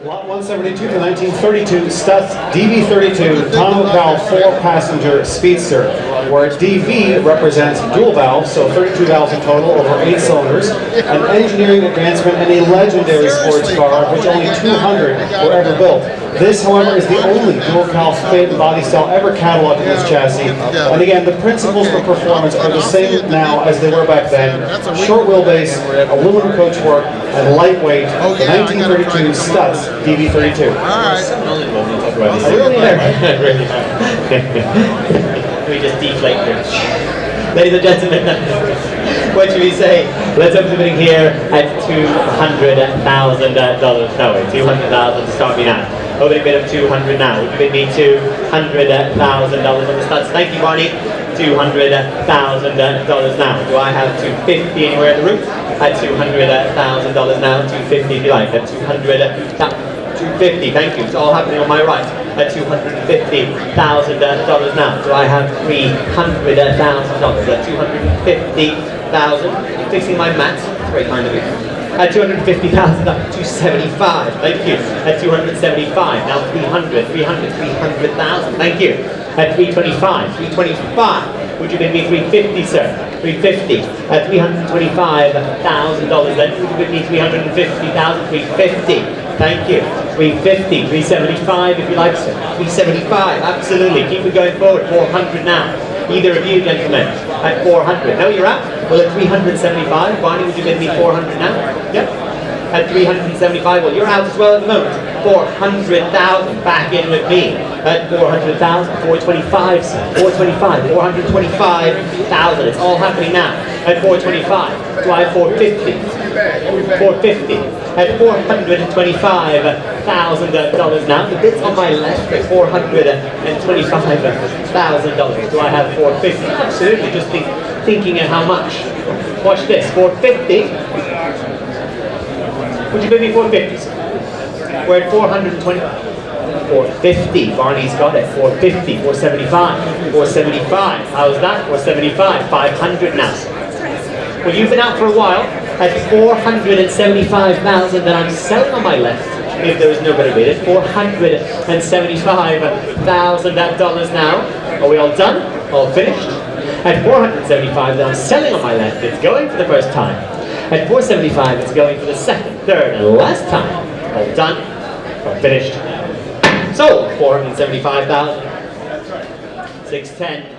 Lot 172 to 1932 Stutz DV32 Tonneau Cowl 4-passenger Speedster, where DV represents dual valves, so 32 valves in total over 8 cylinders, an engineering advancement and a legendary sports car of which only 200 were ever built. This, however, is the only Dual Cowl Phaeton body style ever cataloged in this chassis. And again, the principles for performance are the same now as they were back then. Short wheelbase, aluminum coachwork, and lightweight, the 1932 Stutz DV32. I really am. Can we just deflate this? Ladies and gentlemen, what should we say? Let's open the bidding here at $200,000. No, wait, $200,000 to start me now. Opening bid of 200 now. Would you bid me $200,000 on the Stutz? Thank you, Barney. $200,000 now. Do I have 250 anywhere in the room? At $200,000 now. 250 if you like. At 250. Thank you. It's all happening on my right. At $250,000 now. Do I have $300,000? At $250,000. Fixing my mat. Very kind of you. At $250,000, 275. Thank you. At 275. Now 300,000. Thank you. At 325. Would you bid me 350, sir? 350. At $325,000. Then would you bid me 350,000? 350. Thank you. 350. 375 if you like, sir. 375. Absolutely. Keep it going forward. 400 now. Either of you, gentlemen, at 400. No, you're out. Well, at 375. Barney, would you bid me 400 now? Yep. At 375. Well, you're out as well at the moment. 400,000. Back in with me. At 400,000. 425, sir. 425. 425,000. It's all happening now. At 425. Do I have 450? 450. At $425,000 now. The bid's on my left at $425,000. Do I have 450? Absolutely. Just thinking at how much. Watch this. 450. Would you bid me 450? Sir? We're at 420. 450. Barney's got it. 450. 475. 475. How's that? 475. 500 now. Well, you've been out for a while. At $475,000 that I'm selling on my left, if there was no better bid, at $475,000 now. Are we all done? All finished? At $475,000 that I'm selling on my left, it's going for the first time. At $475,000 it's going for the second, third, and last time. All done? All finished? Sold! $475,000. 610.